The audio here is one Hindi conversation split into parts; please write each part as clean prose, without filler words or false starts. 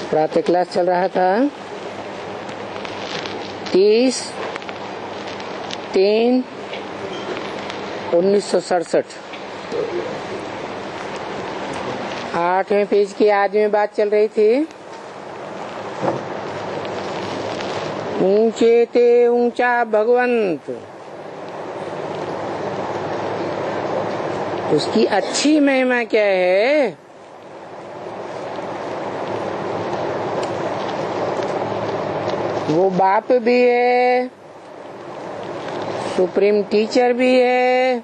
प्रातः क्लास चल रहा था 30/3/1967। 8वें पेज की आज में बात चल रही थी। ऊंचे ते ऊंचा भगवंत, उसकी अच्छी महिमा क्या है? वो बाप भी है, सुप्रीम टीचर भी है,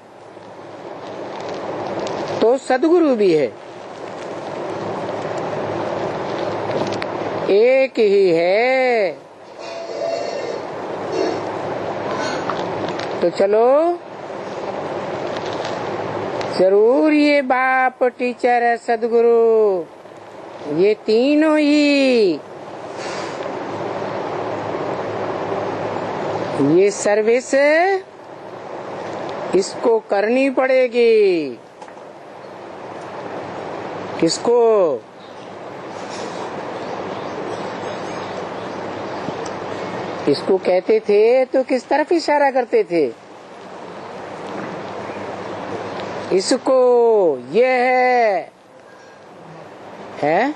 तो सदगुरु भी है। एक ही है। तो चलो जरूर ये बाप, टीचर है, सदगुरु, ये तीनों ही ये सर्विस इसको करनी पड़ेगी। किसको? इसको कहते थे तो किस तरफ इशारा करते थे? इसको ये है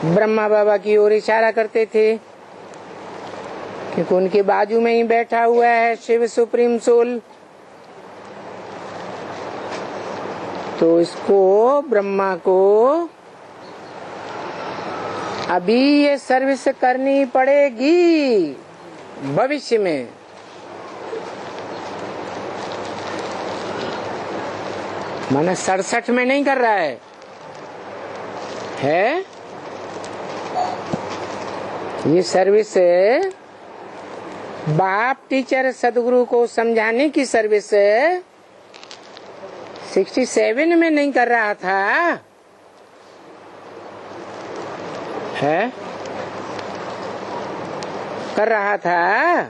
ब्रह्मा बाबा की ओर इशारा करते थे, क्योंकि उनके बाजू में ही बैठा हुआ है शिव सुप्रीम सोल। तो इसको, ब्रह्मा को अभी ये सर्विस करनी पड़ेगी भविष्य में। माने 67 में नहीं कर रहा है? ये सर्विस बाप, टीचर, सदगुरु को समझाने की सर्विस 67 में नहीं कर रहा था है? कर रहा था।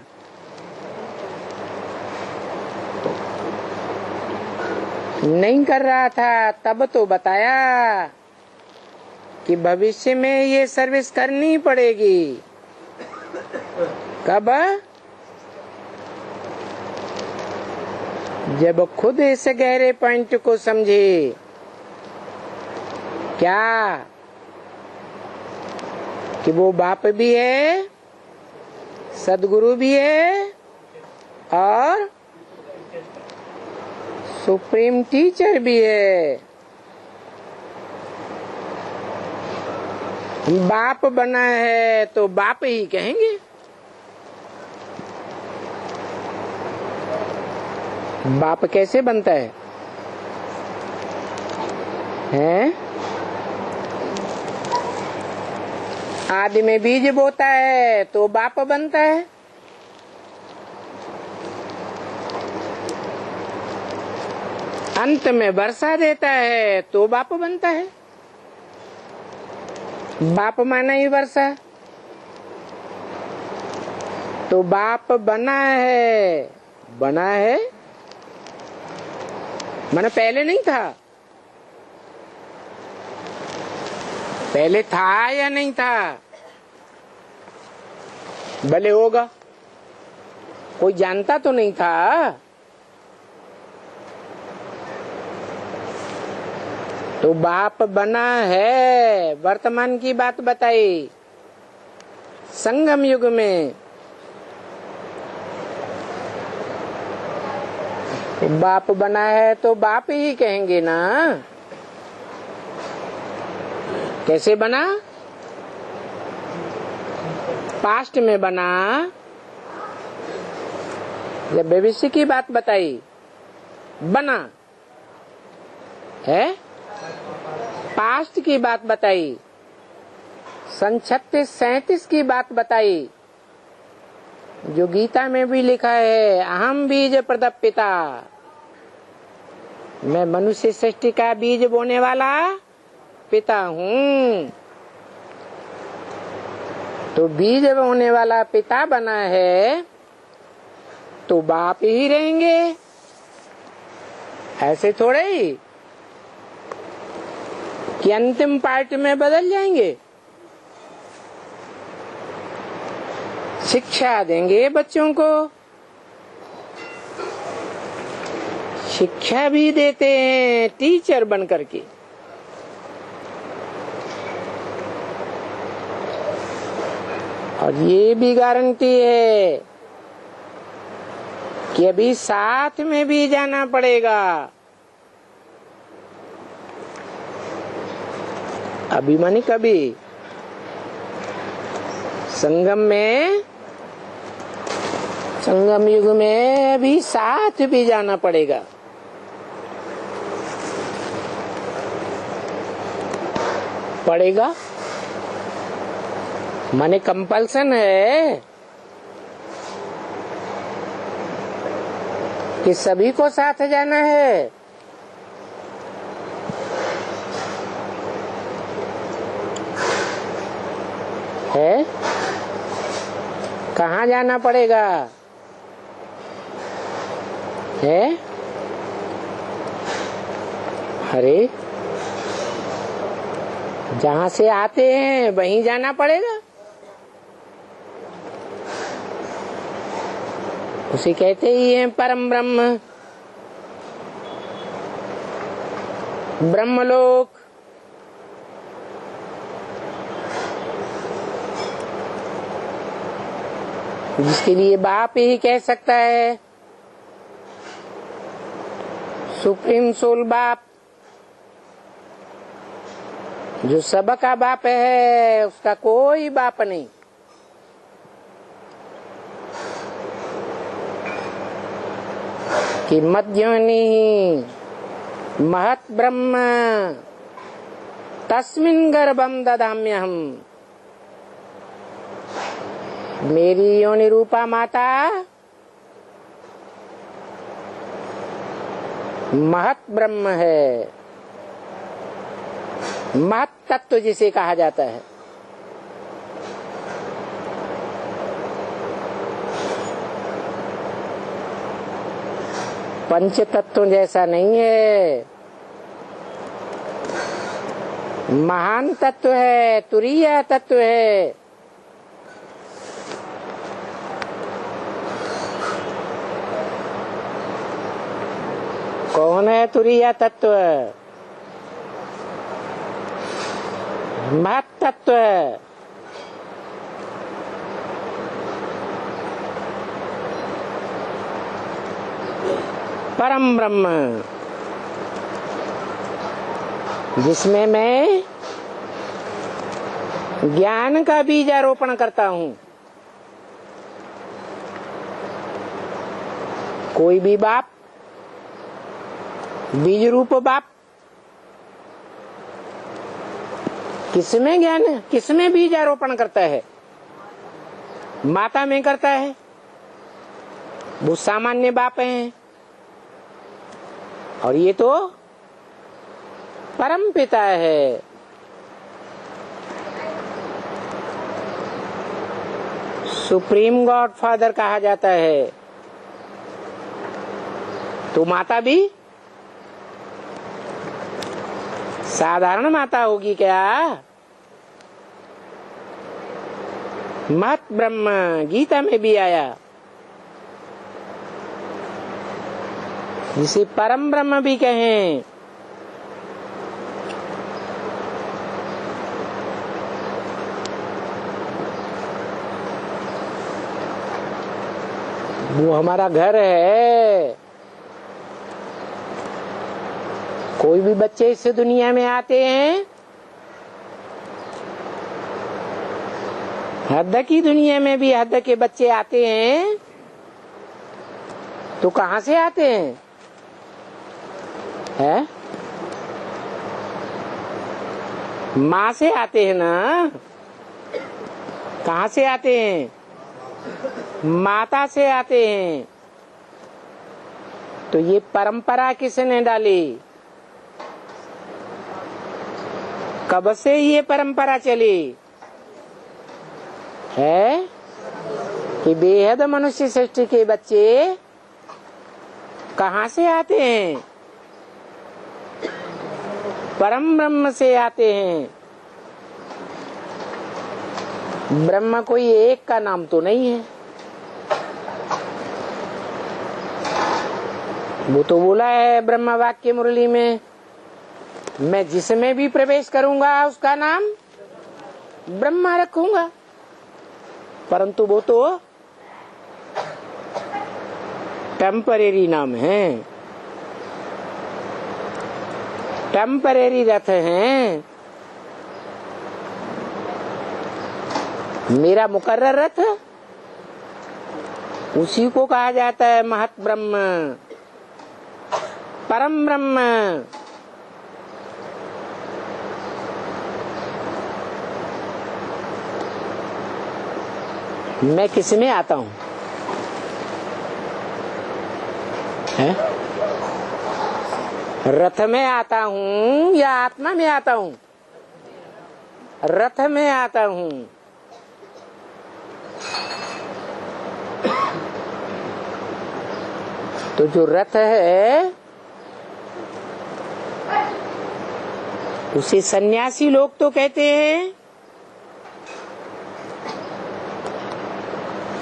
नहीं कर रहा था तब तो बताया कि भविष्य में ये सर्विस करनी पड़ेगी। कब? जब खुद इस गहरे पॉइंट को समझे। क्या? कि वो बाप भी है, सदगुरु भी है और सुप्रीम टीचर भी है। बाप बना है तो बाप ही कहेंगे। बाप कैसे बनता है? हैं? आदि में बीज बोता है तो बाप बनता है। अंत में वर्षा देता है तो बाप बनता है। बाप माना ही वर्षा। तो बाप बना है माना पहले नहीं था। पहले था या नहीं था? भले होगा, कोई जानता तो नहीं था। तो बाप बना है। वर्तमान की बात बताई। संगम युग में तो बाप बना है तो बाप ही कहेंगे ना। कैसे बना? पास्ट में बना। जब भविष्य की बात बताई बना है। पास्ट की बात बताई, सन 36-37 की बात बताई, जो गीता में भी लिखा है, अहम बीज प्रदपिता, मैं मनुष्य सृष्टि का बीज बोने वाला पिता हूँ। तो बीज बोने वाला पिता बना है तो बाप ही रहेंगे। ऐसे थोड़े ही कि अंतिम पार्ट में बदल जाएंगे। शिक्षा देंगे बच्चों को, शिक्षा भी देते हैं टीचर बन करके। और ये भी गारंटी है कि अभी साथ में भी जाना पड़ेगा। अभी मानी कभी संगम युग में भी साथ भी जाना पड़ेगा। माने कंपल्सन है कि सभी को साथ जाना है। कहाँ जाना पड़ेगा? अरे जहाँ से आते हैं वहीं जाना पड़ेगा। उसे कहते ही हैं परम ब्रह्म, ब्रह्मलोक। जिसके लिए बाप ही कह सकता है, सुप्रीम सोल बाप, जो सबका बाप है, उसका कोई बाप नहीं। कि मध्योनि महत् ब्रह्म तस्मिन् गर्भं ददाम्यहम्। मेरी योनि रूपा माता महत् ब्रह्म है, महत् तत्व जिसे कहा जाता है। पंच तत्वों जैसा नहीं है, महान तत्व है, तुरीय तत्व है। कौन है तुरीय तत्व? महत् तत्व है। परम ब्रह्म, जिसमें मैं ज्ञान का बीज आरोपण करता हूँ। कोई भी बाप, बीज रूप बाप, किसमें ज्ञान, किसमें बीज आरोपण करता है? माता में करता है। वो सामान्य बाप हैं। और ये तो परम पिता है। सुप्रीम गॉड फादर कहा जाता है। तो माता भी साधारण माता होगी क्या? महत् ब्रह्म गीता में भी आया, जिसे परम ब्रह्म भी कहें। वो हमारा घर है। कोई भी बच्चे इस दुनिया में आते हैं, हद की दुनिया में भी हद के बच्चे आते हैं, तो कहाँ से आते हैं? माँ से आते हैं ना। कहाँ से आते हैं? माता से आते हैं। तो ये परंपरा किसने डाली? कब से ये परंपरा चली है कि बेहद मनुष्य सृष्टि के बच्चे कहाँ से आते हैं? परम ब्रह्म से आते हैं। ब्रह्म कोई एक का नाम तो नहीं है। वो तो बोला है ब्रह्म वाक्य मुरली में, मैं जिसमें भी प्रवेश करूंगा उसका नाम ब्रह्मा रखूंगा। परंतु वो तो टेम्परेरी नाम है, टेम्परेरी रथ हैं। मेरा मुकर्रर रथ उसी को कहा जाता है महत ब्रह्म, परम ब्रह्म। मैं किस में आता हूँ? है? रथ में आता हूँ या आत्मा में आता हूँ? रथ में आता हूँ। तो जो रथ है उसे सन्यासी लोग तो कहते हैं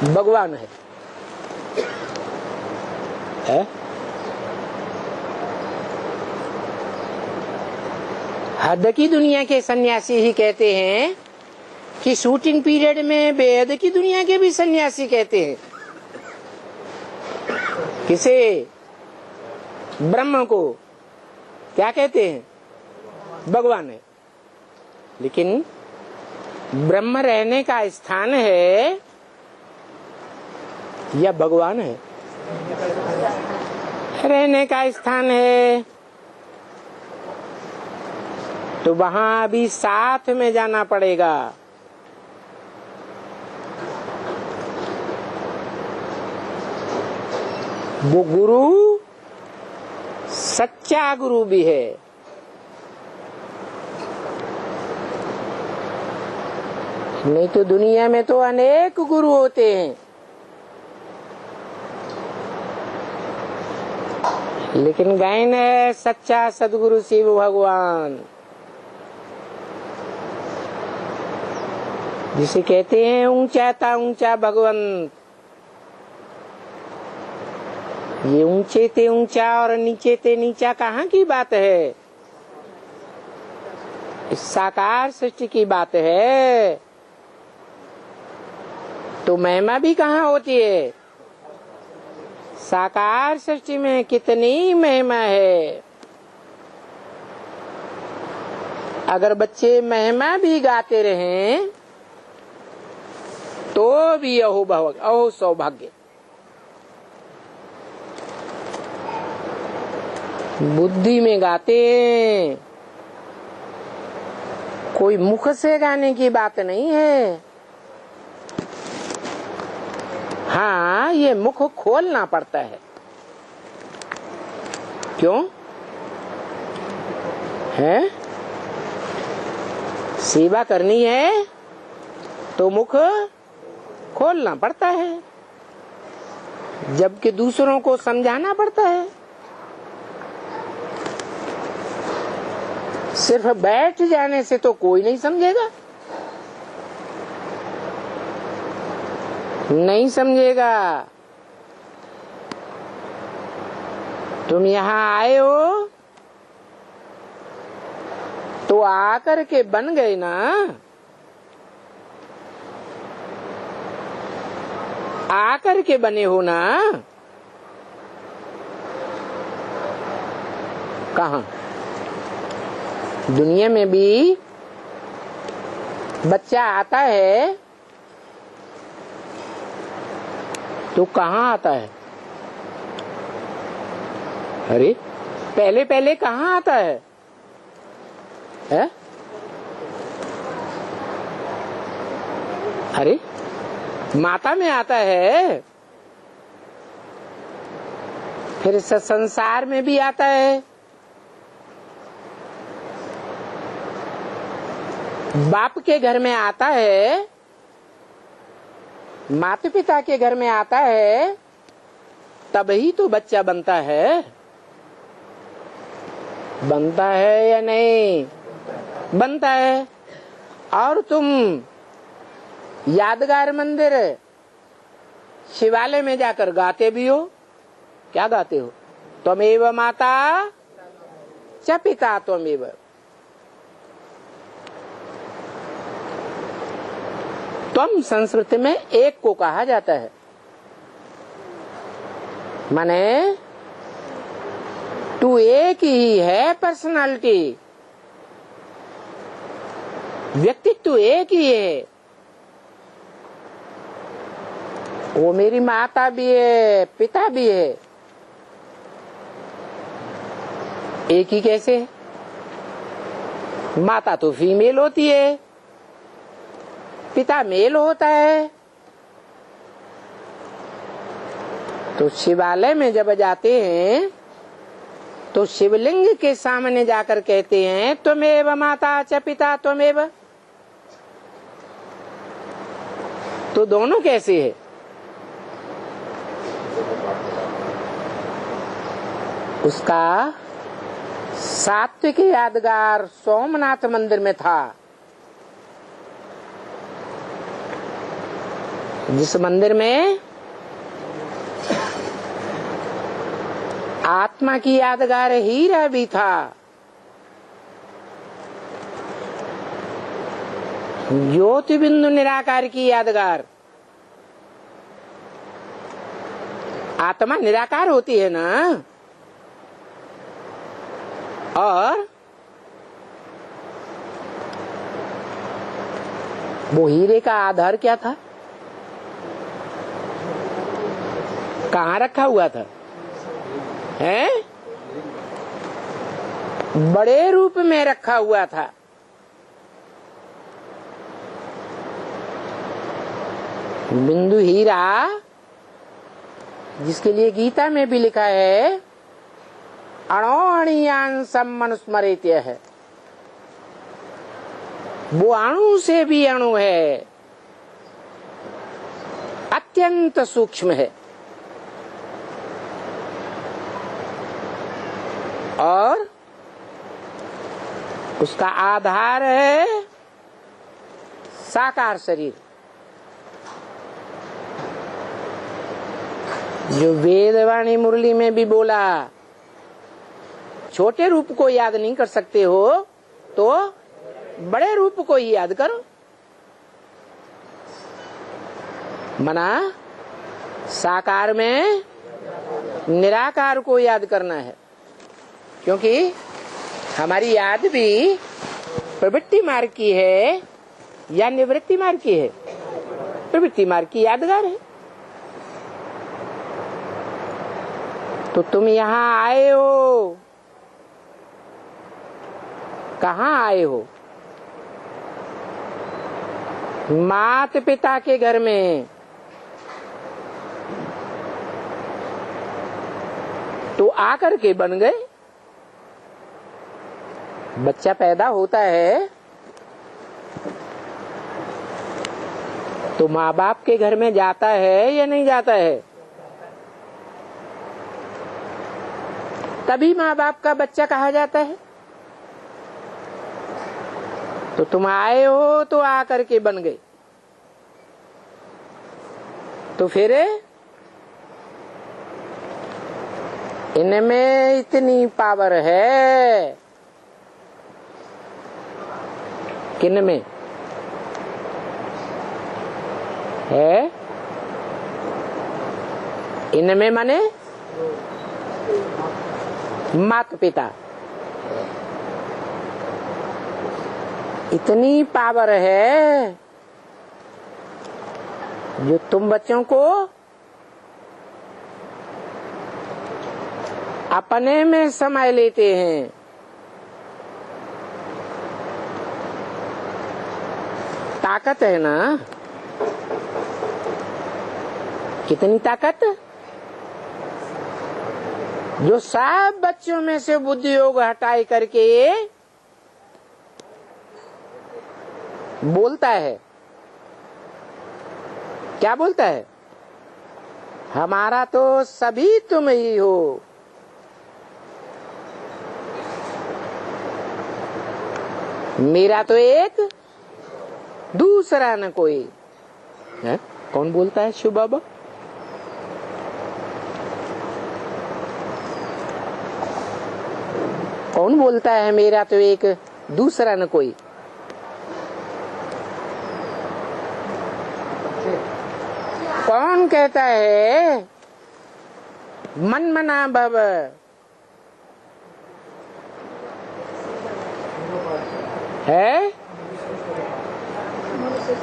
भगवान है? हद की दुनिया के सन्यासी ही कहते हैं कि शूटिंग पीरियड में बेहद की दुनिया के भी सन्यासी कहते हैं किसे? ब्रह्म को क्या कहते हैं? भगवान है। लेकिन ब्रह्म रहने का स्थान है या भगवान है? रहने का स्थान है। तो वहां भी साथ में जाना पड़ेगा। वो गुरु सच्चा गुरु भी है। नहीं तो दुनिया में तो अनेक गुरु होते हैं, लेकिन गायन है सच्चा सदगुरु शिव भगवान, जिसे कहते हैं ऊंचा था ऊंचा भगवंत। ये ऊंचे ते ऊंचा और नीचे ते नीचा कहाँ की बात है? इस साकार सृष्टि की बात है। तो महिमा भी कहाँ होती है? साकार सृष्टि में कितनी महिमा है। अगर बच्चे महिमा भी गाते रहें तो भी अहो सौभाग्य। बुद्धि में गाते हैं, कोई मुख से गाने की बात नहीं है। हाँ, ये मुख खोलना पड़ता है। क्यों है? सेवा करनी है तो मुख खोलना पड़ता है, जबकि दूसरों को समझाना पड़ता है। सिर्फ बैठ जाने से तो कोई नहीं समझेगा, नहीं समझेगा। तुम यहाँ आए हो तो आकर के बन गए ना। आकर के बने हो ना। कहाँ? दुनिया में भी बच्चा आता है तो कहाँ आता है? अरे पहले पहले कहाँ आता है? अरे माता में आता है, फिर संसार में भी आता है। बाप के घर में आता है, माता पिता के घर में आता है, तभी तो बच्चा बनता है। बनता है या नहीं? बनता है। और तुम यादगार मंदिर शिवालय में जाकर गाते भी हो। क्या गाते हो? त्वमेव माता च पिता त्वमेव। त्वम संस्कृत में एक को कहा जाता है, माने तू एक ही है, पर्सनालिटी, व्यक्तित्व एक ही है। वो मेरी माता भी है, पिता भी है। एक ही कैसे? माता तो फीमेल होती है, पिता मेल होता है। तो शिवालय में जब जाते हैं तो शिवलिंग के सामने जाकर कहते हैं त्वमेव माता च पिता त्वमेव। तो दोनों कैसे है? उसका सात्विक यादगार सोमनाथ मंदिर में था, जिस मंदिर में आत्मा की यादगार हीरा भी था। ज्योति बिंदु निराकार की यादगार। आत्मा निराकार होती है ना, और वो हीरे का आधार क्या था? कहाँ रखा हुआ था? हैं? बड़े रूप में रखा हुआ था। बिंदु हीरा, जिसके लिए गीता में भी लिखा है अणोअणीयांसम मनुस्मरेत्य है। वो अणु से भी अणु है, अत्यंत सूक्ष्म है। और उसका आधार है साकार शरीर, जो वेदवाणी मुरली में भी बोला। छोटे रूप को याद नहीं कर सकते हो तो बड़े रूप को ही याद करो। मना साकार में निराकार को याद करना है, क्योंकि हमारी याद भी प्रवृत्ति मार्ग की है या निवृत्ति मार्ग की है? प्रवृत्ति मार्ग की यादगार है। तो तुम यहाँ आए हो, कहाँ आए हो? माता पिता के घर में। तो आकर के बन गए। बच्चा पैदा होता है तो माँ बाप के घर में जाता है या नहीं जाता है? तभी माँ बाप का बच्चा कहा जाता है। तो तुम आए हो तो आकर के बन गए। तो फिर इनमें इतनी पावर है, किन में है? इनमें माने माता पिता। इतनी पावर है जो तुम बच्चों को अपने में समाये लेते हैं। ताकत है ना? कितनी ताकत, जो सब बच्चों में से बुद्धि योग हटाई करके बोलता है। क्या बोलता है? हमारा तो सभी तुम ही हो। मेरा तो एक, दूसरा न कोई। है? कौन बोलता है शिव बाबा? कौन बोलता है मेरा तो एक दूसरा न कोई? कौन कहता है मन मना भव? है?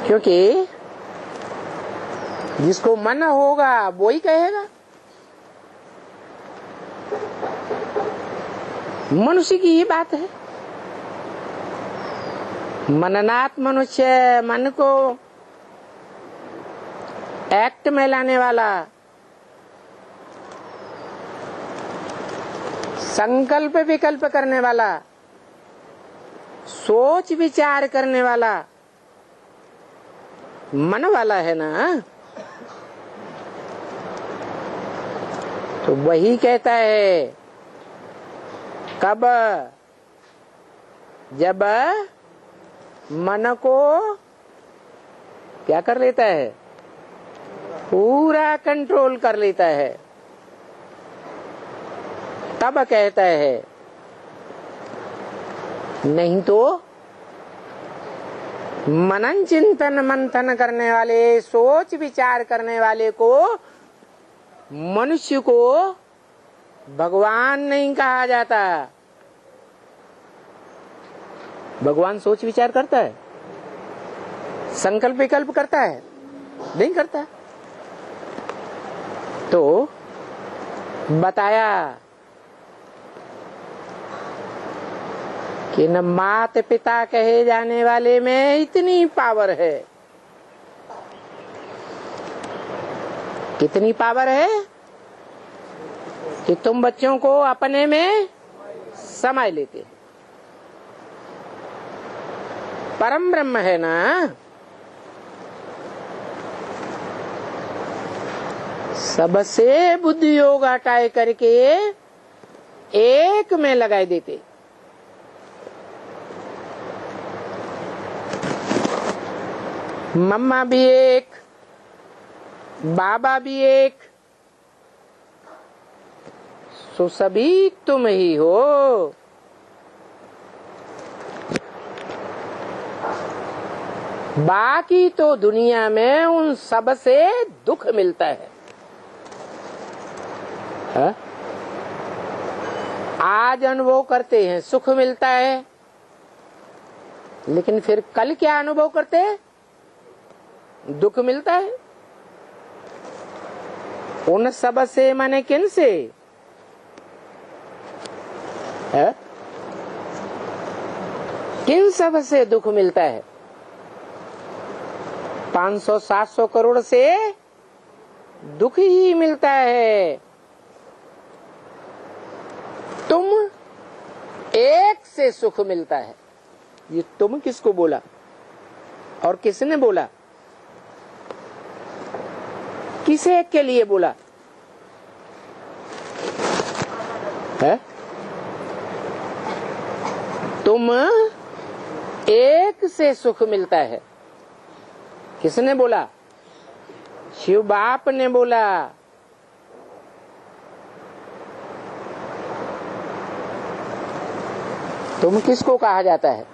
क्योंकि जिसको मन होगा वो ही कहेगा। मनुष्य की ही बात है। मननात् मनुष्य, मन को एक्ट में लाने वाला, संकल्प विकल्प करने वाला, सोच विचार करने वाला मन वाला है ना। तो वही कहता है कब? जब मन को क्या कर लेता है? पूरा कंट्रोल कर लेता है, तब कहता है। नहीं तो मनन चिंतन मंथन करने वाले, सोच विचार करने वाले को, मनुष्य को भगवान नहीं कहा जाता। भगवान सोच विचार करता है, संकल्प विकल्प करता है? नहीं करता। तो बताया कि न माता पिता कहे जाने वाले में इतनी पावर है। कितनी पावर है कि तुम बच्चों को अपने में समाये लेते। परम ब्रह्म है ना। सबसे बुद्धि योग हटाए करके एक में लगाए देते। मम्मा भी एक, बाबा भी एक, सो सभी तुम ही हो। बाकी तो दुनिया में उन सब से दुख मिलता है। आज अनुभव करते हैं, सुख मिलता है, लेकिन फिर कल क्या अनुभव करते हैं? दुख मिलता है। उन सब से माने किन से? है? किन सब से दुख मिलता है? 500-700 करोड़ से दुख ही मिलता है। तुम एक से सुख मिलता है। ये तुम किसको बोला और किसने बोला? किस एक के लिए बोला है? तुम एक से सुख मिलता है। किसने बोला? शिव बाप ने बोला। तुम किसको कहा जाता है?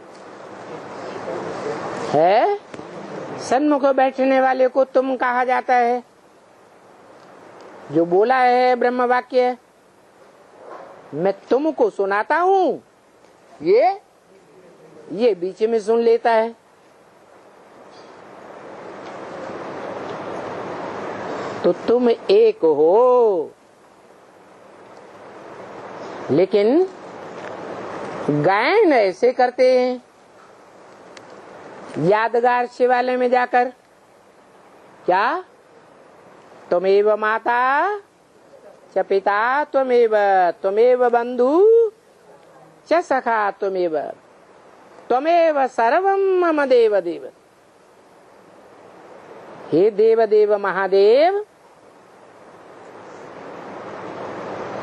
सन्मुख बैठने वाले को तुम कहा जाता है। जो बोला है ब्रह्म वाक्य, मैं तुमको सुनाता हूँ, ये बीच में सुन लेता है। तो तुम एक हो। लेकिन गायन ऐसे करते हैं यादगार शिवालय में जाकर, क्या त्वमेव माता च पिता त्वमेव, त्वमेव बंधु च सखा त्वमेव, त्वमेव सर्वं मम देव देव। हे देव देव महादेव,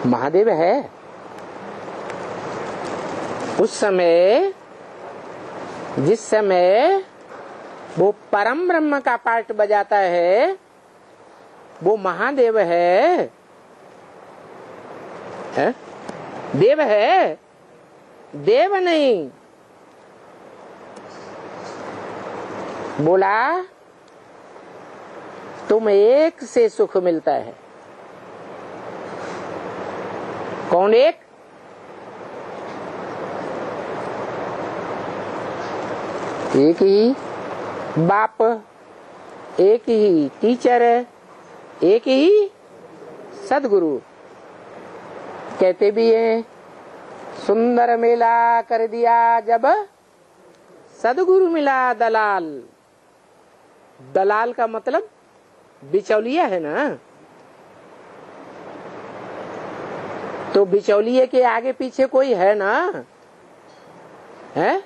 महादेव है। उस समय, जिस समय वो परम ब्रह्म का पार्ट बजाता है, वो महादेव है? देव है? देव नहीं। बोला तुम एक से सुख मिलता है। कौन एक? एक ही बाप, एक ही टीचर, एक ही सदगुरु। कहते भी हैं सुंदर मेला कर दिया जब सदगुरु मिला दलाल। दलाल का मतलब बिचौलिया है ना। तो बिचौलिए के आगे पीछे कोई है ना, है?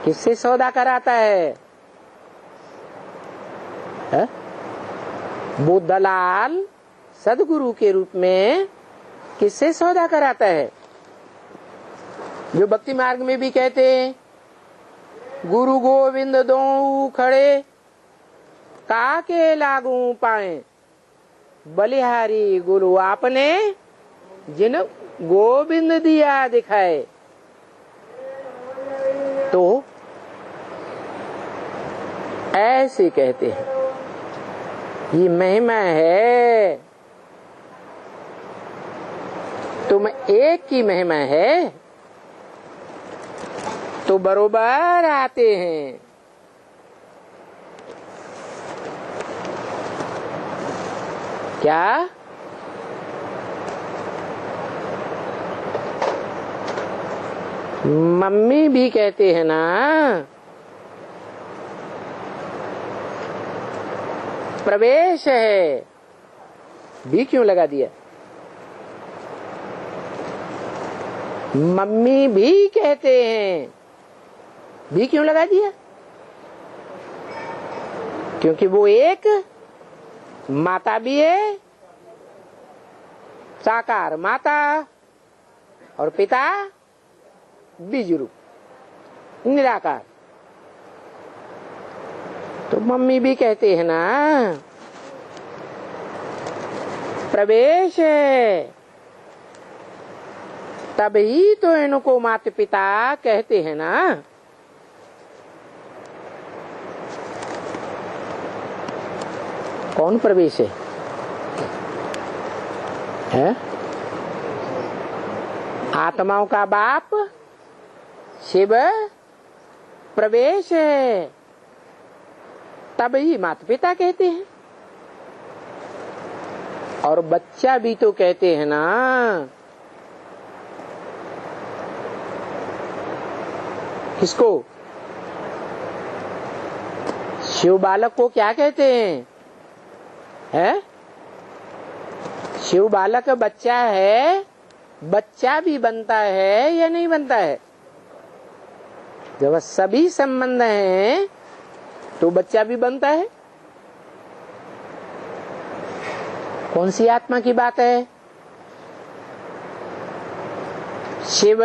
किससे सौदा कराता है? वो दलाल सदगुरु के रूप में किससे सौदा कराता है? जो भक्ति मार्ग में भी कहते हैं गुरु गोविंद दो खड़े काके लागू पाए, बलिहारी गुरु आपने जिन गोविंद दिया दिखाए। तो ऐसे कहते हैं ये महिमा है। तुम एक की महिमा है तो बरोबर आते हैं। क्या? मम्मी भी कहते हैं ना, प्रवेश है, भी क्यों लगा दिया? मम्मी भी कहते हैं, भी क्यों लगा दिया? क्योंकि वो एक माता भी है, साकार माता, और पिता बीज रूप निराकार। तो मम्मी भी कहते हैं ना प्रवेश है, तभी तो इनको माता पिता कहते हैं ना। कौन प्रवेश है? आत्माओं का बाप शिव प्रवेश है, तभी माता पिता कहते हैं। और बच्चा भी तो कहते हैं ना। किसको? शिव बालक को क्या कहते हैं? शिव बालक बच्चा है, बच्चा भी बनता है या नहीं बनता है? जब सभी संबंध हैं तो बच्चा भी बनता है। कौन सी आत्मा की बात है? शिव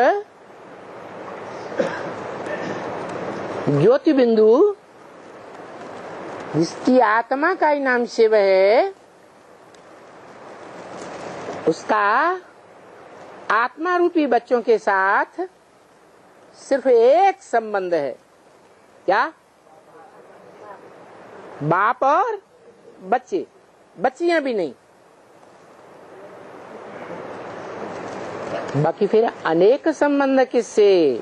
ज्योति बिंदु, जिसकी आत्मा का ही नाम शिव है, उसका आत्मा रूपी बच्चों के साथ सिर्फ एक संबंध है। क्या? बाप और बच्चे, बच्चियां भी नहीं। बाकी फिर अनेक संबंध किससे?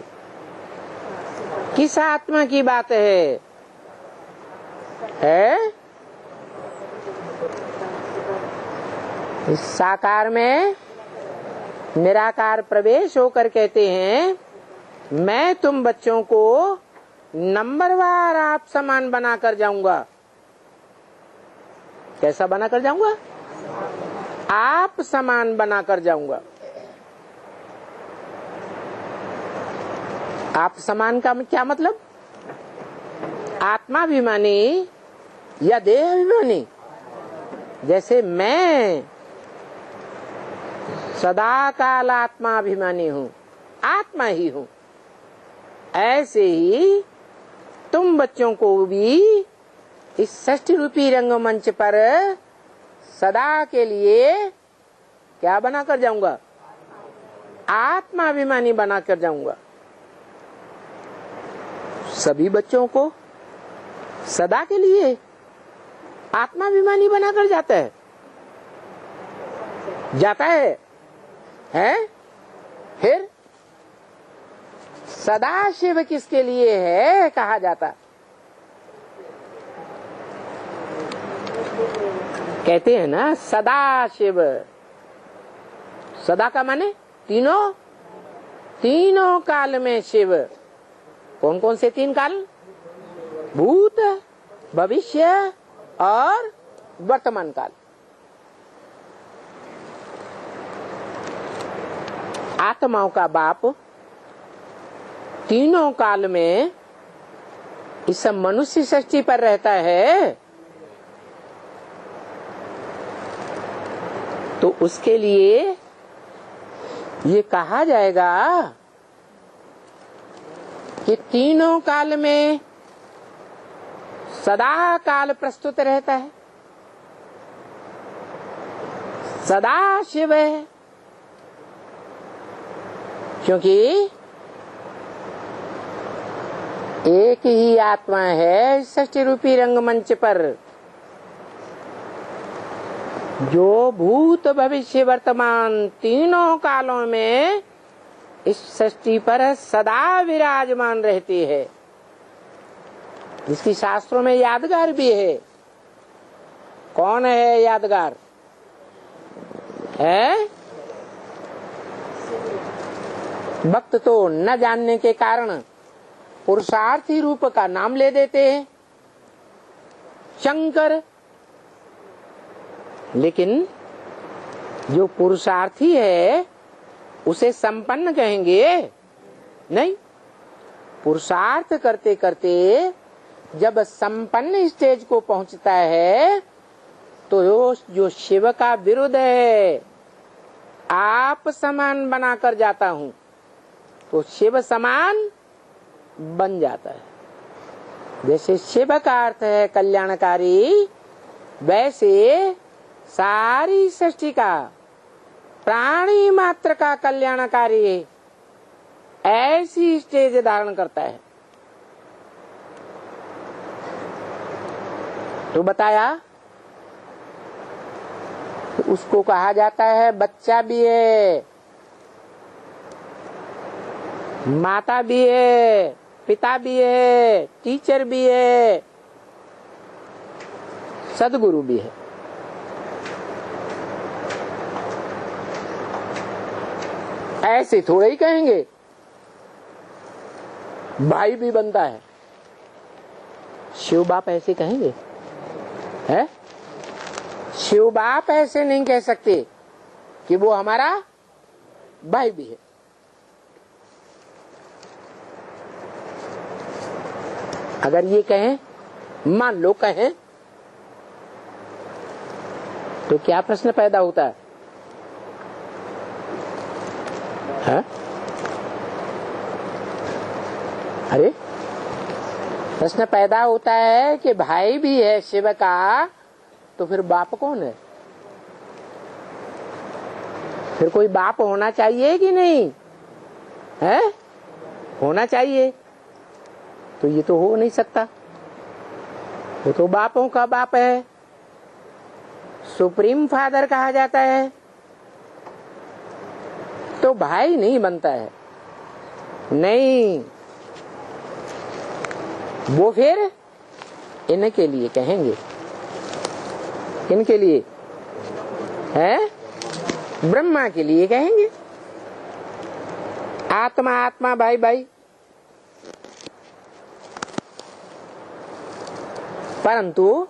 किस आत्मा की बात है? इस साकार में निराकार प्रवेश होकर कहते हैं मैं तुम बच्चों को नंबरवार आप समान बनाकर जाऊंगा। कैसा बनाकर जाऊंगा? आप समान बनाकर जाऊंगा। आप समान का क्या मतलब? आत्माभिमानी या देहाभिमानी? जैसे मैं सदा काल आत्माभिमानी हूँ, आत्मा ही हूँ, ऐसे ही तुम बच्चों को भी इस षष्ठी रूपी रंगमंच पर सदा के लिए क्या बनाकर जाऊंगा? आत्माभिमानी बनाकर जाऊंगा। सभी बच्चों को सदा के लिए आत्माभिमानी बनाकर जाता है, हैं? फिर सदा शिव किसके लिए है कहा जाता? कहते हैं ना सदा शिव। सदा का माने तीनों काल में शिव। कौन कौन से तीन काल? भूत, भविष्य और वर्तमान काल। आत्माओं का बाप तीनों काल में इस मनुष्य सृष्टि पर रहता है, तो उसके लिए ये कहा जाएगा कि तीनों काल में सदा काल प्रस्तुत रहता है, सदा शिव है। क्योंकि एक ही आत्मा है षष्ठी रूपी रंगमंच पर, जो भूत भविष्य वर्तमान तीनों कालों में इस सृष्टि पर सदा विराजमान रहती है, जिसकी शास्त्रों में यादगार भी है। कौन है यादगार? है भक्त तो न जानने के कारण पुरुषार्थी रूप का नाम ले देते हैं शंकर, लेकिन जो पुरुषार्थी है उसे संपन्न कहेंगे नहीं। पुरुषार्थ करते करते जब संपन्न स्टेज को पहुंचता है तो जो शिव का विरुद्ध है, आप समान बनाकर जाता हूं, तो शिव समान बन जाता है। जैसे शिव का अर्थ है कल्याणकारी, वैसे सारी सृष्टि का प्राणी मात्र का कल्याणकारी है, ऐसी स्टेज धारण करता है। तो बताया, तो उसको कहा जाता है बच्चा भी है, माता भी है, पिता भी है, टीचर भी है, सदगुरु भी है। ऐसे थोड़े ही कहेंगे, भाई भी बनता है। शिव बाप ऐसे कहेंगे? है? शिव बाप ऐसे नहीं कह सकते कि वो हमारा भाई भी है। अगर ये कहें, मान लो कहें, तो क्या प्रश्न पैदा होता है? है? अरे प्रश्न पैदा होता है कि भाई भी है शिव का, तो फिर बाप कौन है? फिर कोई बाप होना चाहिए कि नहीं? है? होना चाहिए। तो ये तो हो नहीं सकता, वो तो बापों का बाप है, सुप्रीम फादर कहा जाता है, तो भाई नहीं बनता है। नहीं, वो फिर इनके लिए कहेंगे। किनके लिए? है? ब्रह्मा के लिए कहेंगे। आत्मा आत्मा, भाई भाई। परंतु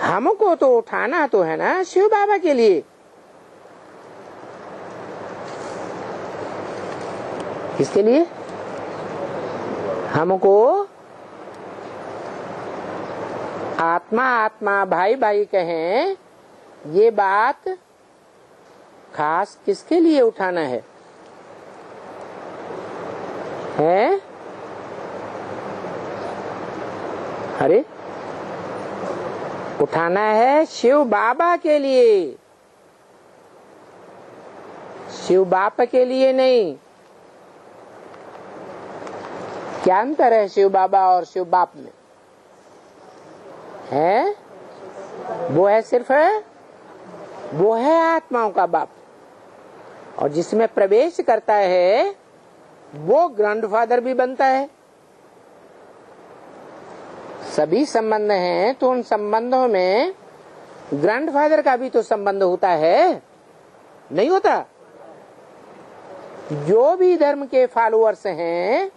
हमको तो उठाना तो है ना शिव बाबा के लिए। किसके लिए? हमको आत्मा आत्मा भाई भाई कहें, ये बात खास किसके लिए उठाना है? अरे उठाना है शिव बाबा के लिए, शिव बाप के लिए नहीं। क्या अंतर है शिव बाबा और शिव बाप में? है वो है सिर्फ वो है आत्माओं का बाप, और जिसमें प्रवेश करता है वो ग्रैंडफादर भी बनता है। सभी संबंध हैं तो उन संबंधों में ग्रैंडफादर का भी तो संबंध होता है, नहीं होता? जो भी धर्म के फॉलोअर्स हैं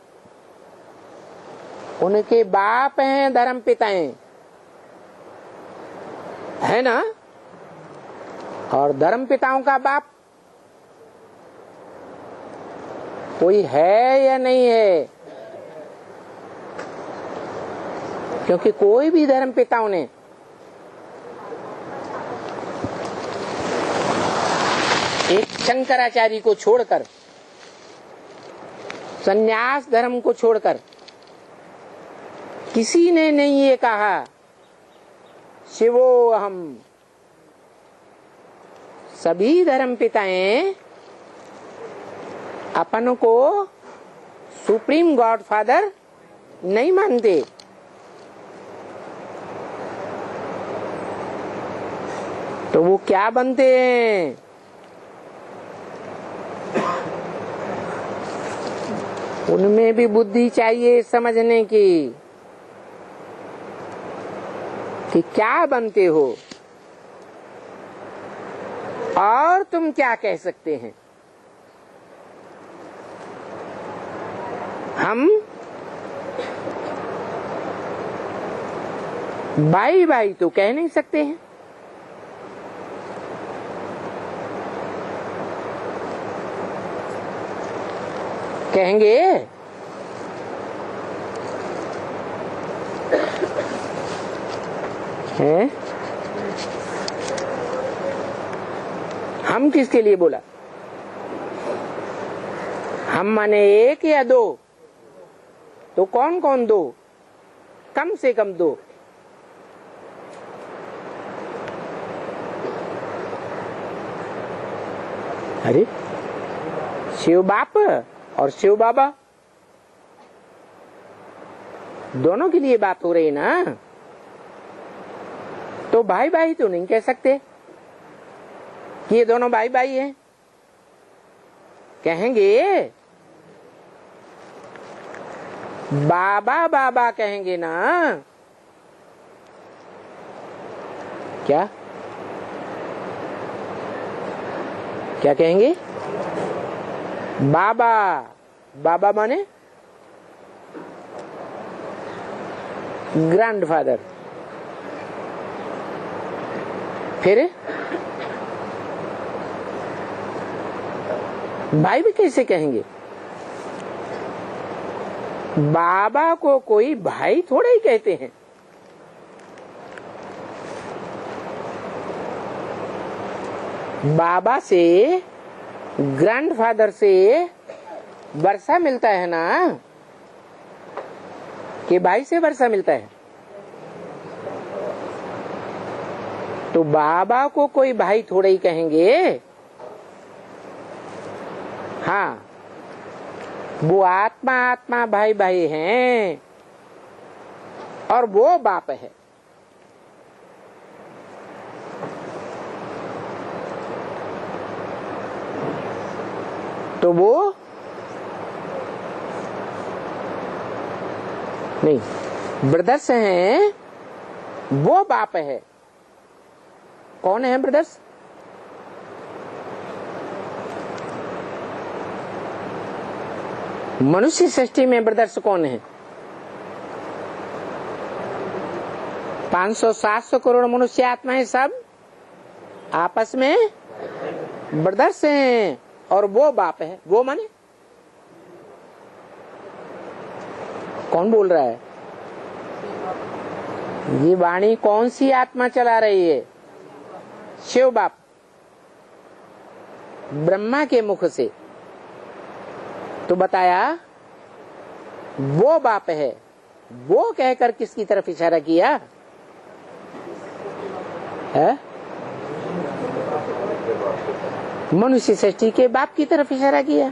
उनके बाप हैं धर्म पिताएं, है ना? और धर्म पिताओं का बाप कोई है या नहीं है? क्योंकि कोई भी धर्म पिताओं ने एक शंकराचार्य को छोड़कर, संन्यास धर्म को छोड़कर किसी ने नहीं ये कहा शिवो अहम। सभी धर्म पिताएं अपन को सुप्रीम गॉड फादर नहीं मानते। तो वो क्या बनते हैं? उनमें भी बुद्धि चाहिए समझने की कि क्या बनते हो और तुम क्या कह सकते हैं। हम भाई भाई तो कह नहीं सकते हैं, कहेंगे हैं? हम किसके लिए बोला? हम माने एक या दो? तो कौन कौन दो? कम से कम दो। अरे शिव बाप और शिव बाबा दोनों के लिए बात हो रही ना, तो भाई भाई तो नहीं कह सकते कि ये दोनों भाई भाई हैं। कहेंगे बाबा बाबा कहेंगे ना। क्या क्या कहेंगे? बाबा बाबा माने ग्रैंडफादर। फिर भाई भी कैसे कहेंगे? बाबा को कोई भाई थोड़ा ही कहते हैं। बाबा से ग्रैंडफादर से वर्षा मिलता है ना, कि भाई से वर्षा मिलता है। तो बाबा को कोई भाई थोड़ा ही कहेंगे। हाँ, वो आत्मा आत्मा भाई भाई हैं और वो बाप है। तो वो नहीं, ब्रदर्स हैं, वो बाप है। कौन है ब्रदर्स? मनुष्य सृष्टि में ब्रदर्स कौन है? 500-700 करोड़ मनुष्य आत्माएं सब आपस में ब्रदर्स हैं और वो बाप है। वो माने कौन बोल रहा है? ये वाणी कौन सी आत्मा चला रही है? शिव बाप, ब्रह्मा के मुख से। तो बताया वो बाप है, वो कहकर किसकी तरफ इशारा किया है? मनुष्य सृष्टि के बाप की तरफ इशारा किया।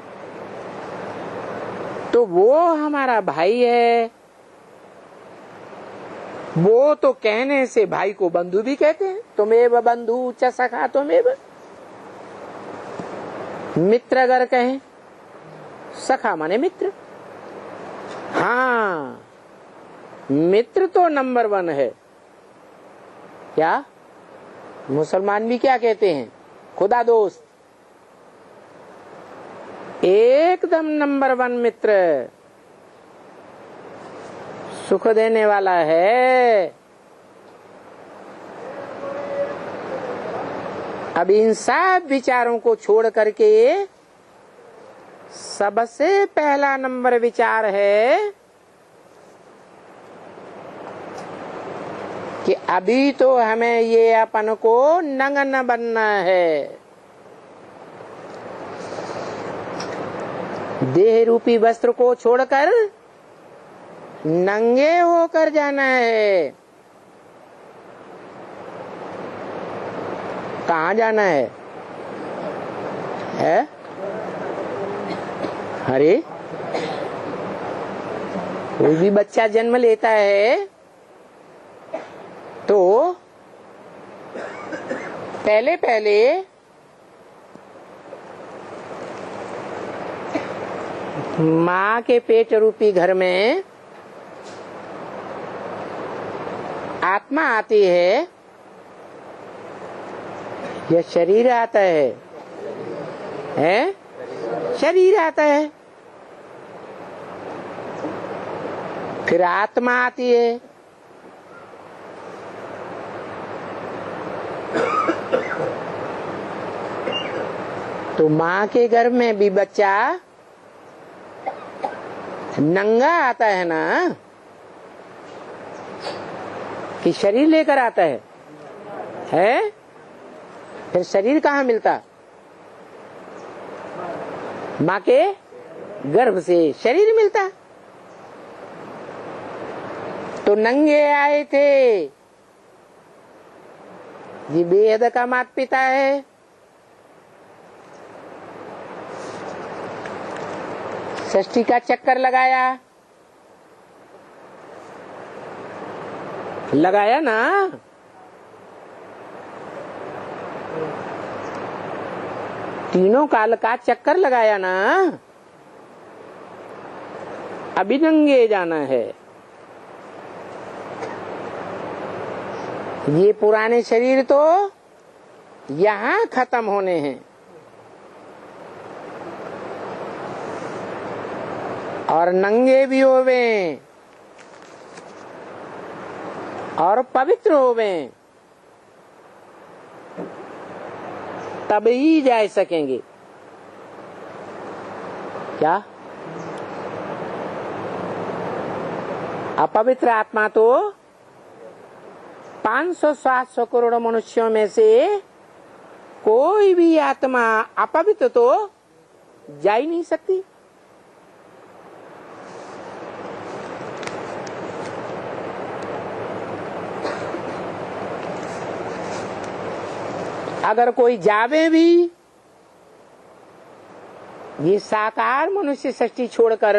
तो वो हमारा भाई है। वो तो कहने से भाई को बंधु भी कहते हैं। तुमेव बंधु च सखा तुमेव। मित्र अगर कहें, सखा माने मित्र। हाँ, मित्र तो नंबर 1 है। क्या मुसलमान भी क्या कहते हैं? खुदा दोस्त। एकदम नंबर 1 मित्र, सुख देने वाला है। अब इन सब विचारों को छोड़ करके सबसे पहला नंबर विचार है कि अभी तो हमें ये अपन को नंगन बनना है। देह रूपी वस्त्र को छोड़कर नंगे होकर जाना है। कहाँ जाना है? अरे कोई भी बच्चा जन्म लेता है तो पहले पहले माँ के पेट रूपी घर में आत्मा आती है या शरीर आता है? शरीर आता है। फिर आत्मा आती है। तो माँ के गर्भ में भी बच्चा नंगा आता है ना, कि शरीर लेकर आता है? फिर शरीर कहाँ मिलता? माँ के गर्भ से शरीर मिलता। तो नंगे आए थे। ये बेहद का माता पिता है। षष्ठी का चक्कर लगाया ना। तीनों काल का चक्कर लगाया ना। अभी नंगे जाना है। ये पुराने शरीर तो यहाँ खत्म होने हैं और नंगे भी होवे और पवित्र होवे, तब ही जा सकेंगे। क्या अपवित्र आत्मा तो 500-700 करोड़ मनुष्यों में से कोई भी आत्मा अपवित्र तो जा ही नहीं सकती। अगर कोई जावे भी, ये साकार मनुष्य सृष्टि छोड़कर,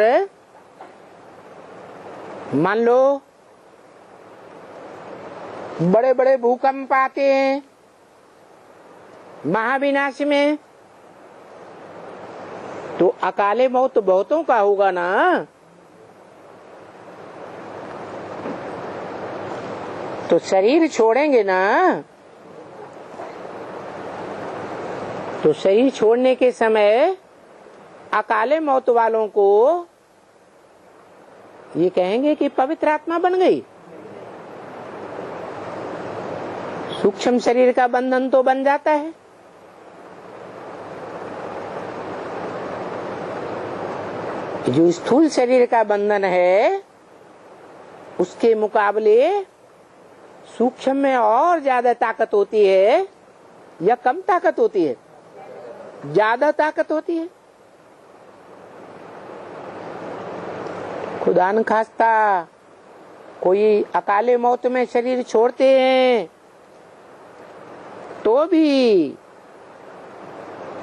मान लो बड़े बड़े भूकंप आते हैं महाविनाश में, तो अकाले मौत बहुतों का होगा ना। तो शरीर छोड़ेंगे ना। तो शरीर छोड़ने के समय अकाले मौत वालों को ये कहेंगे कि पवित्र आत्मा बन गई। सूक्ष्म शरीर का बंधन तो बन जाता है। जो स्थूल शरीर का बंधन है उसके मुकाबले सूक्ष्म में और ज्यादा ताकत होती है या कम ताकत होती है? ज्यादा ताकत होती है। खुदा न खास्ता कोई अकाले मौत में शरीर छोड़ते हैं तो भी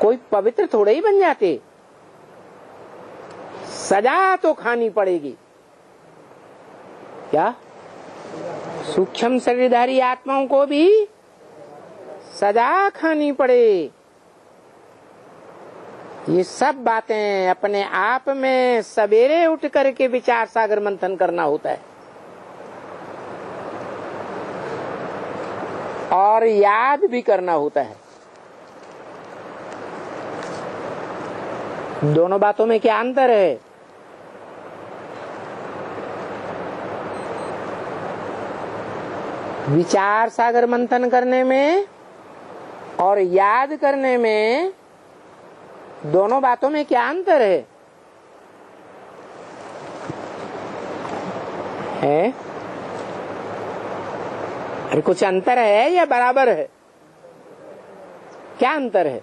कोई पवित्र थोड़े ही बन जाते, सजा तो खानी पड़ेगी। क्या सूक्ष्म शरीरधारी आत्माओं को भी सजा खानी पड़े। ये सब बातें अपने आप में सवेरे उठ करके विचार सागर मंथन करना होता है और याद भी करना होता है। दोनों बातों में क्या अंतर है? विचार सागर मंथन करने में और याद करने में, दोनों बातों में क्या अंतर है? अरे कुछ अंतर है या बराबर है? क्या अंतर है?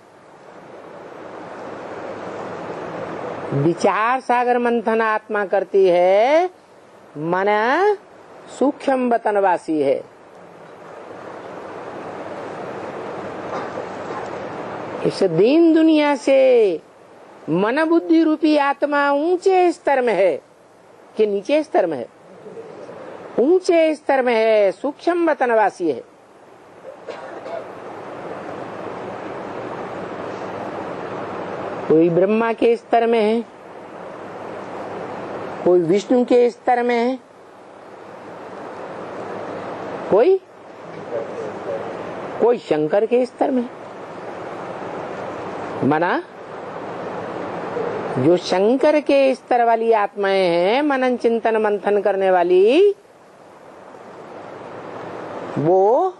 विचार सागर मंथन आत्मा करती है, मन सूक्ष्म वतनवासी है। इस दीन दुनिया से मन बुद्धि रूपी आत्मा ऊंचे स्तर में है कि नीचे स्तर में है? ऊंचे स्तर में है, सूक्ष्म वतनवासी है। कोई ब्रह्मा के स्तर में है, कोई विष्णु के स्तर में है, कोई शंकर के स्तर में है। मना जो शंकर के स्तर वाली आत्माएं हैं, मनन चिंतन मंथन करने वाली, वो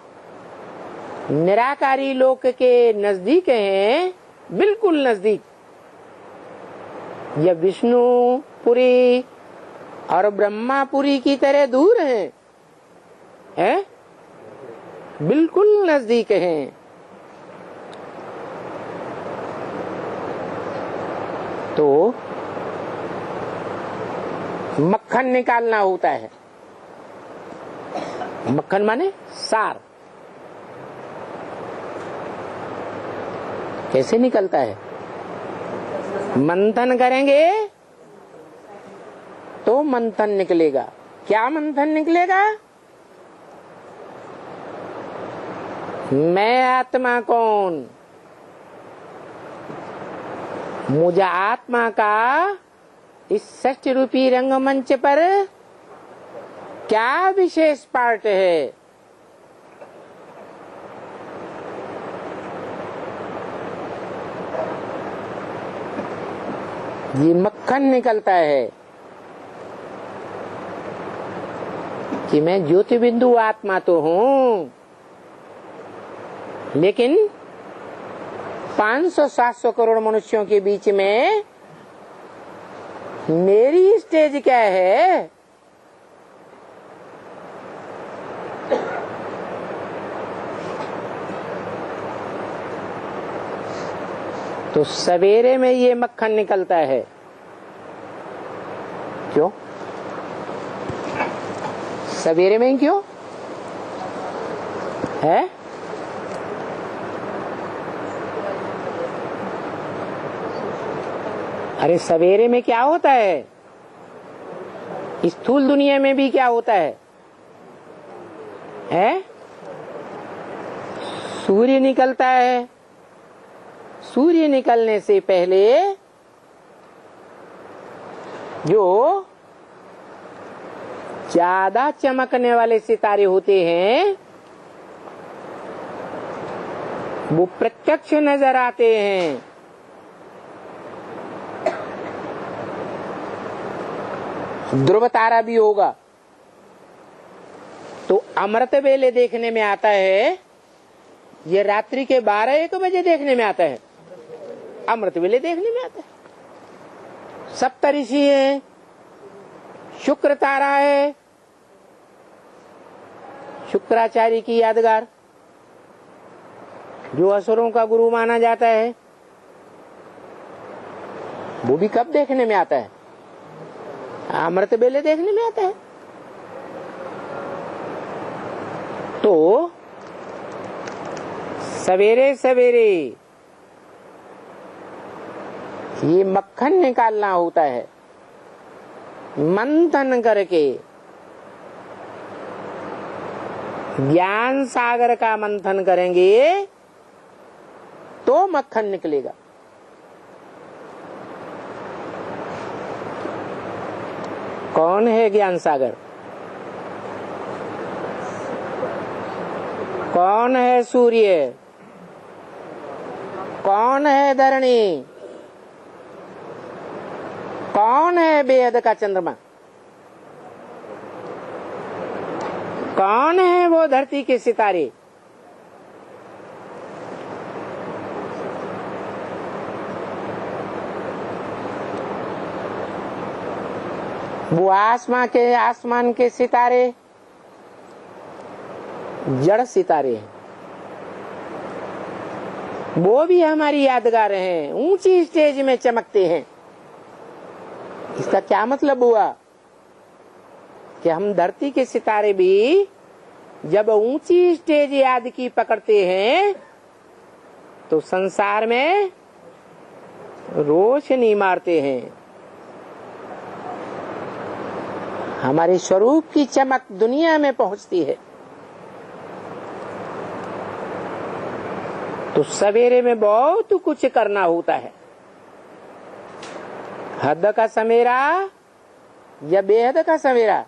निराकारी लोक के नजदीक हैं, बिल्कुल नजदीक। ये विष्णुपुरी और ब्रह्मापुरी की तरह दूर हैं, बिल्कुल नजदीक हैं। तो मक्खन निकालना होता है। मक्खन माने सार। कैसे निकलता है? मंथन करेंगे तो मंथन निकलेगा। क्या मंथन निकलेगा? मैं आत्मा कौन? मुझे आत्मा का इस सृष्टि रूपी रंगमंच पर क्या विशेष पार्ट है? ये मक्खन निकलता है कि मैं ज्योति बिंदु आत्मा तो हूँ, लेकिन 500-700 करोड़ मनुष्यों के बीच में मेरी स्टेज क्या है? तो सवेरे में ये मक्खन निकलता है। क्यों सवेरे में ही? क्यों है? अरे सवेरे में क्या होता है? स्थूल दुनिया में भी क्या होता है? सूर्य निकलता है। सूर्य निकलने से पहले जो ज्यादा चमकने वाले सितारे होते हैं वो प्रत्यक्ष नजर आते हैं। ध्रुव तारा भी होगा तो अमृत वेले देखने में आता है, ये रात्रि के 12-1 बजे देखने में आता है। अमृत वेले देखने में आता है। सप्तऋषि है, शुक्र तारा है, शुक्राचार्य की यादगार जो असुरों का गुरु माना जाता है, वो भी कब देखने में आता है? अमृत वेले देखने में आता है। तो सवेरे सवेरे ये मक्खन निकालना होता है, मंथन करके ज्ञान सागर का मंथन करेंगे तो मक्खन निकलेगा। कौन है ज्ञान सागर? कौन है सूर्य? कौन है धरणी? कौन है बेहद का चंद्रमा? कौन है वो धरती के सितारे? वो आसमान के सितारे जड़ सितारे हैं, वो भी हमारी यादगार हैं, ऊंची स्टेज में चमकते हैं। इसका क्या मतलब हुआ कि हम धरती के सितारे भी जब ऊंची स्टेज याद की पकड़ते हैं तो संसार में रोशनी मारते हैं। हमारे स्वरूप की चमक दुनिया में पहुंचती है। तो सवेरे में बहुत कुछ करना होता है। हद का सवेरा या बेहद का सवेरा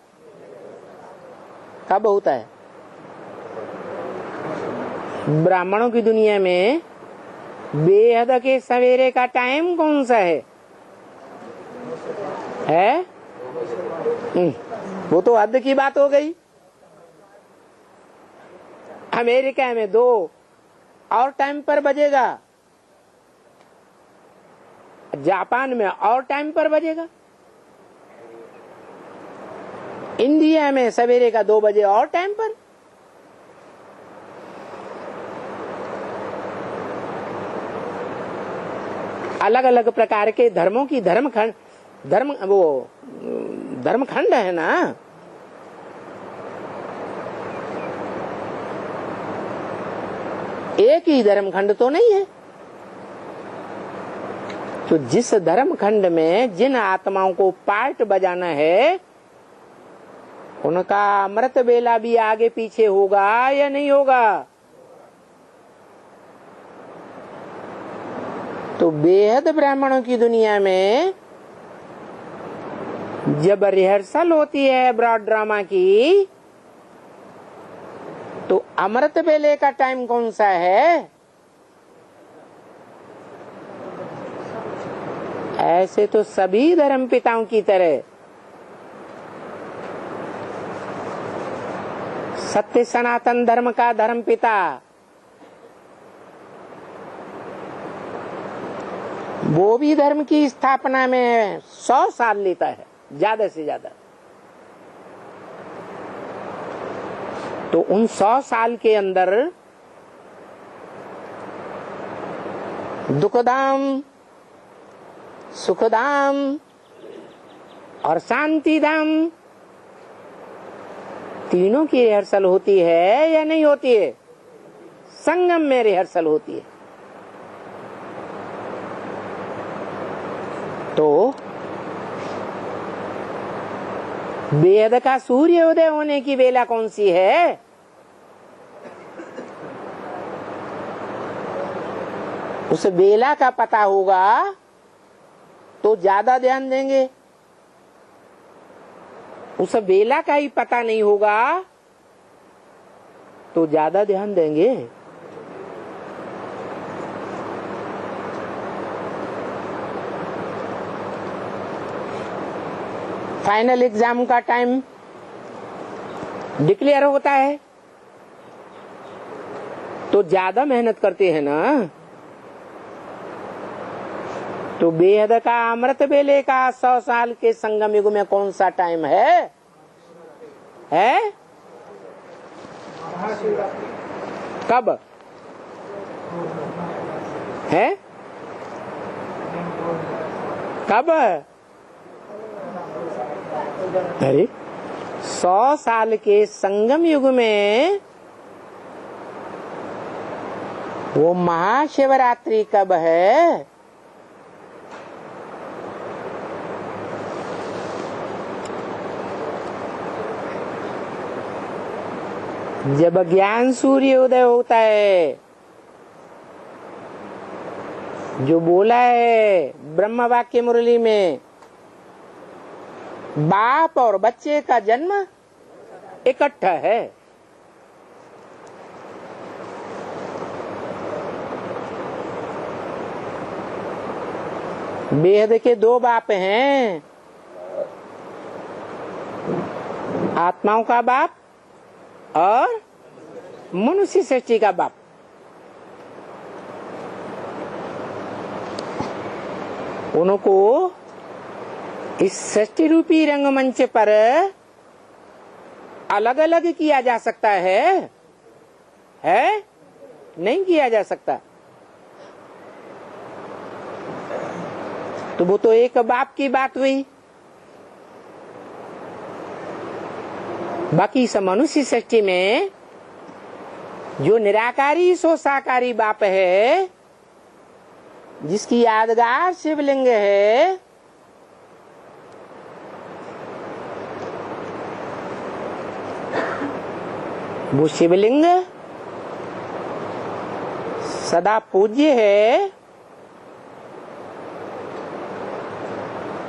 कब होता है? ब्राह्मणों की दुनिया में बेहद के सवेरे का टाइम कौन सा है? वो तो हद की बात हो गई। अमेरिका में 2 और टाइम पर बजेगा, जापान में और टाइम पर बजेगा, इंडिया में सवेरे का 2 बजे और टाइम पर। अलग अलग प्रकार के धर्मों की धर्मखंड है ना। एक ही धर्मखंड तो नहीं है। तो जिस धर्मखंड में जिन आत्माओं को पार्ट बजाना है उनका अमृत बेला भी आगे पीछे होगा या नहीं होगा? तो बेहद ब्राह्मणों की दुनिया में जब रिहर्सल होती है ब्रॉड ड्रामा की तो अमृत बेले का टाइम कौन सा है? ऐसे तो सभी धर्म पिताओं की तरह सत्य सनातन धर्म का धर्म पिता वो भी धर्म की स्थापना में 100 साल लेता है, ज्यादा से ज्यादा। तो उन 100 साल के अंदर दुखधाम, सुखधाम और शांतिधाम तीनों की रिहर्सल होती है या नहीं होती है? संगम में रिहर्सल होती है। तो बेहद का सूर्य उदय होने की बेला कौन सी है? उस बेला का पता होगा तो ज्यादा ध्यान देंगे। उस बेला का ही पता नहीं होगा तो ज्यादा ध्यान देंगे। फाइनल एग्जाम का टाइम डिक्लेयर होता है तो ज्यादा मेहनत करते हैं ना। तो बेहद का अमृत बेले का 100 साल के संगम युग में कौन सा टाइम है? कब है? कब? अरे 100 साल के संगम युग में वो महाशिवरात्रि कब है? जब ज्ञान सूर्य उदय होता है, जो बोला है ब्रह्म वाक्य मुरली में, बाप और बच्चे का जन्म इकट्ठा है। बेहद के दो बाप हैं, आत्माओं का बाप और मनुष्य सृष्टि का बाप। उनको इस सृष्टि रूपी रंगमंच पर अलग अलग किया जा सकता है? नहीं किया जा सकता। तो वो तो एक बाप की बात हुई। बाकी सब मनुष्य सृष्टि में जो निराकारी सो साकारी बाप है, जिसकी यादगार शिवलिंग है, वो शिवलिंग सदा पूज्य है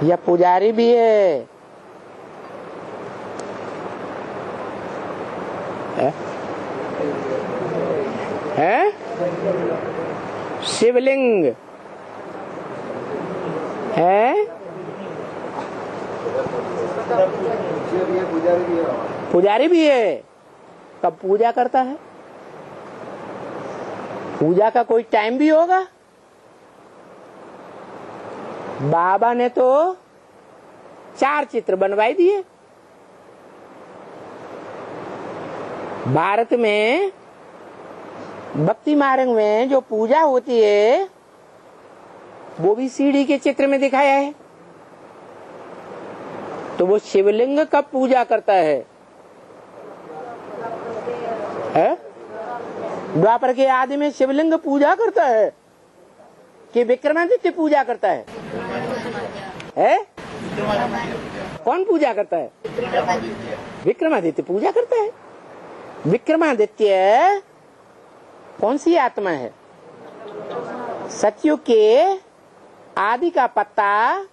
या पुजारी भी है? है? शिवलिंग है, पुजारी भी है। कब पूजा करता है? पूजा का कोई टाइम भी होगा? बाबा ने तो 4 चित्र बनवाई दिए। भारत में भक्ति मार्ग में जो पूजा होती है, वो भी सीढ़ी के चित्र में दिखाया है। तो वो शिवलिंग कब पूजा करता है? द्वापर के आदि में शिवलिंग पूजा करता है कि विक्रमादित्य पूजा करता है? कौन पूजा करता है? विक्रमादित्य पूजा करता है। विक्रमादित्य कौन सी आत्मा है? सतयुग के आदि का पत्ता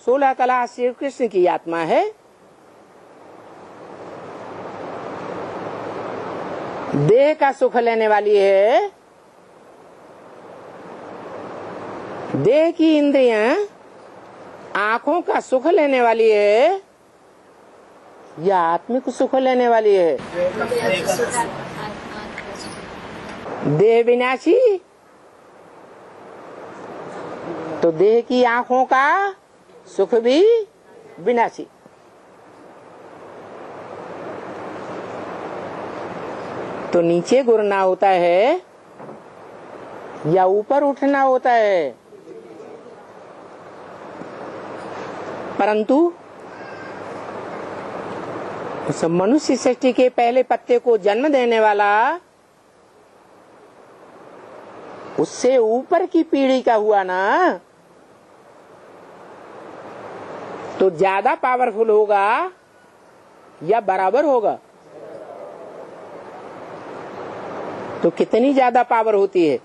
16 कला श्री कृष्ण की आत्मा है। देह का सुख लेने वाली है। देह की इंद्रियां आंखों का सुख लेने वाली है या आत्मिक सुख लेने वाली है? देह विनाशी, तो देह की आंखों का सुख भी विनाशी। तो नीचे गिरना होता है या ऊपर उठना होता है? परंतु उस मनुष्य सृष्टि के पहले पत्ते को जन्म देने वाला उससे ऊपर की पीढ़ी का हुआ ना, तो ज्यादा पावरफुल होगा या बराबर होगा? तो कितनी ज्यादा पावर होती है?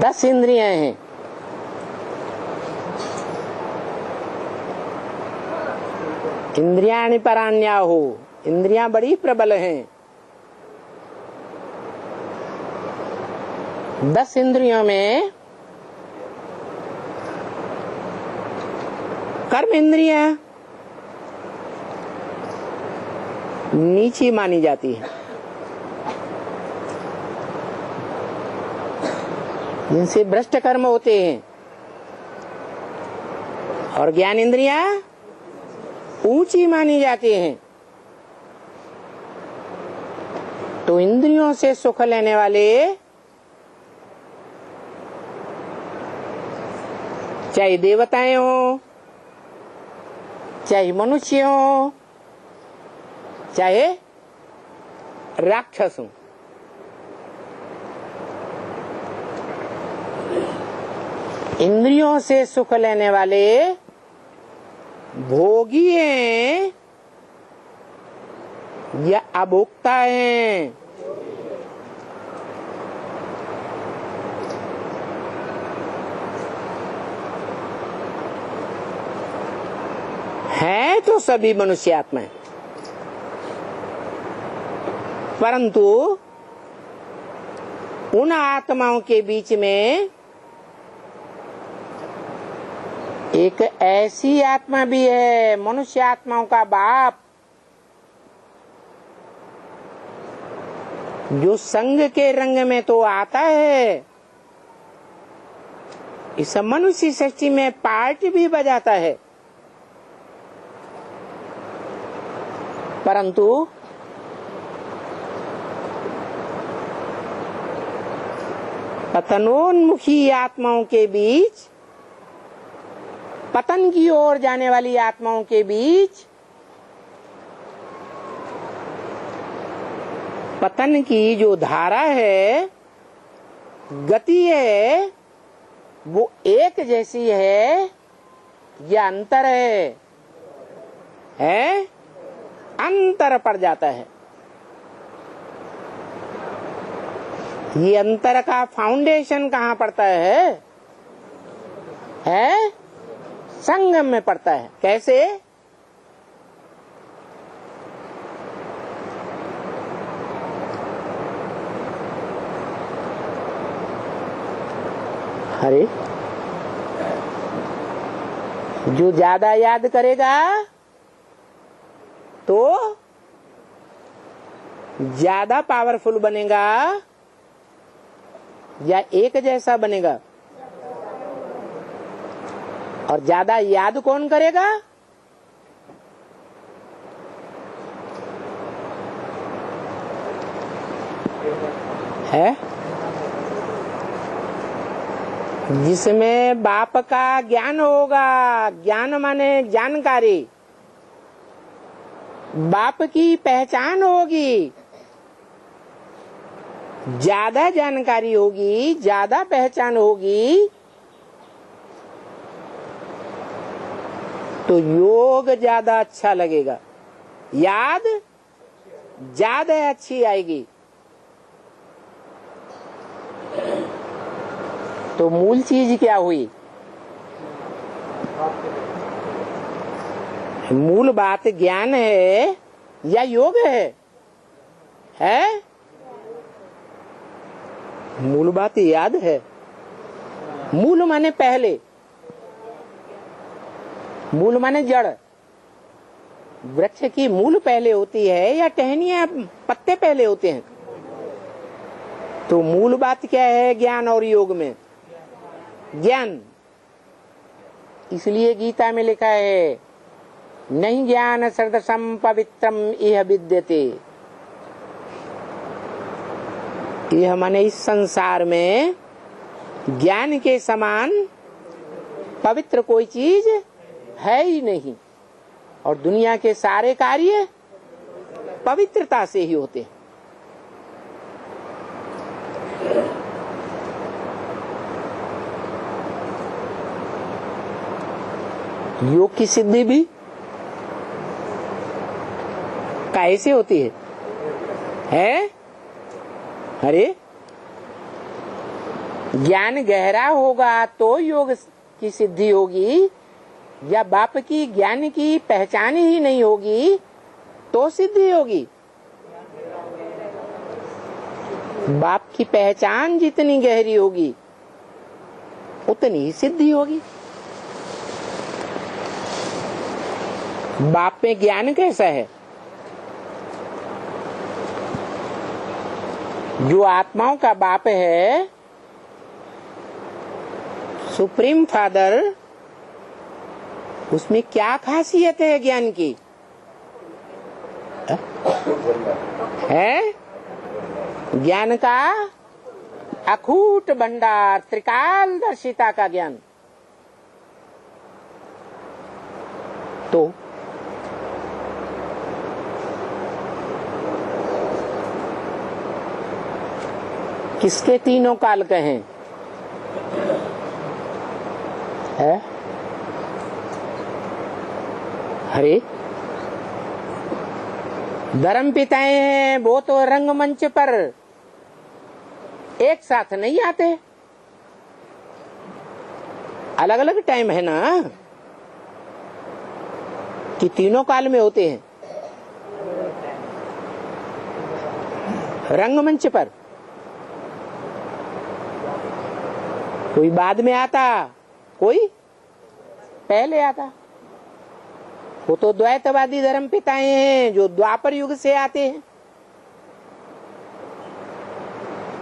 दस इंद्रियां हैं। इंद्रियाणि पराण्याहो, इंद्रियां बड़ी प्रबल हैं। 10 इंद्रियों में कर्म इंद्रियां नीची मानी जाती है, जिनसे भ्रष्ट कर्म होते हैं, और ज्ञान इंद्रियां ऊंची मानी जाती हैं। तो इंद्रियों से सुख लेने वाले, चाहे देवताएं हो, चाहे मनुष्य हो चाहे राक्षस हो। इंद्रियों से सुख लेने वाले भोगी हैं या अभोक्ता हैं? है तो सभी मनुष्य आत्मा है, परंतु उन आत्माओं के बीच में एक ऐसी आत्मा भी है, मनुष्य आत्माओं का बाप, जो संग के रंग में तो आता है, इस मनुष्य सृष्टि में पार्ट भी बजाता है, परंतु पतनोन्मुखी आत्माओं के बीच, पतन की ओर जाने वाली आत्माओं के बीच, पतन की जो धारा है, गति है, वो एक जैसी है या अंतर है? अंतर पड़ जाता है। ये अंतर का फाउंडेशन कहाँ पड़ता है? संगम में पड़ता है। कैसे? अरे जो ज्यादा याद करेगा तो ज्यादा पावरफुल बनेगा या एक जैसा बनेगा? और ज्यादा याद कौन करेगा? है जिसमें बाप का ज्ञान होगा। ज्ञान माने जानकारी, बाप की पहचान होगी। ज्यादा जानकारी होगी, ज्यादा पहचान होगी, तो योग ज्यादा अच्छा लगेगा, याद ज्यादा अच्छी आएगी। तो मूल चीज क्या हुई? मूल बात ज्ञान है या योग है? मूल बात याद है। मूल माने पहले, मूल माने जड़। वृक्ष की मूल पहले होती है या टहनियां पत्ते पहले होते हैं? तो मूल बात क्या है ज्ञान और योग में? ज्ञान। इसलिए गीता में लिखा है नहीं ज्ञान सदृशम पवित्रम इह विद्यते। यह माने इस संसार में ज्ञान के समान पवित्र कोई चीज है ही नहीं, और दुनिया के सारे कार्य पवित्रता से ही होते हैं। योग की सिद्धि भी कैसे होती है? अरे ज्ञान गहरा होगा तो योग की सिद्धि होगी, या बाप की ज्ञान की पहचान ही नहीं होगी तो सिद्धि होगी? बाप की पहचान जितनी गहरी होगी उतनी ही सिद्धि होगी। बाप में ज्ञान कैसा है? जो आत्माओं का बाप है, सुप्रीम फादर, उसमें क्या खासियत है ज्ञान की? है ज्ञान का अखूट भंडार, त्रिकालदर्शिता का ज्ञान। तो किसके तीनों काल कहें? है? अरे धर्म पिताएं हैं वो तो रंगमंच पर एक साथ नहीं आते, अलग अलग टाइम है ना कि तीनों काल में होते हैं रंगमंच पर। कोई बाद में आता, कोई पहले आता। वो तो द्वैतवादी धर्म पिताएं हैं जो द्वापर युग से आते हैं,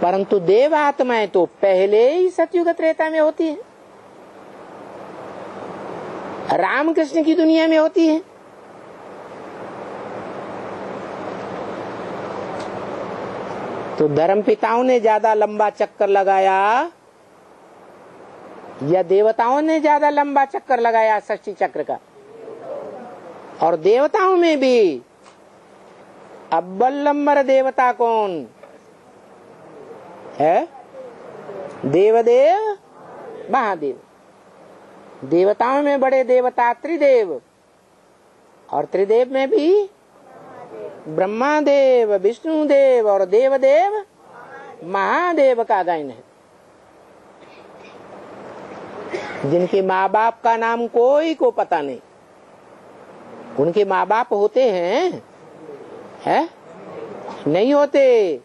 परंतु देव आत्माएं तो पहले ही सतयुग त्रेता में होती है, रामकृष्ण की दुनिया में होती है। तो धर्म पिताओं ने ज्यादा लंबा चक्कर लगाया या देवताओं ने ज्यादा लंबा चक्कर लगाया षष्ठी चक्र का? और देवताओं में भी अव्वल नंबर देवता कौन है? देवदेव महादेव। देवताओं में बड़े देवता त्रिदेव, और त्रिदेव में भी ब्रह्मा देव, विष्णु देव और देवदेव महादेव का गायन है, जिनके माँ बाप का नाम कोई को पता नहीं। उनके माँ बाप होते हैं? नहीं होते।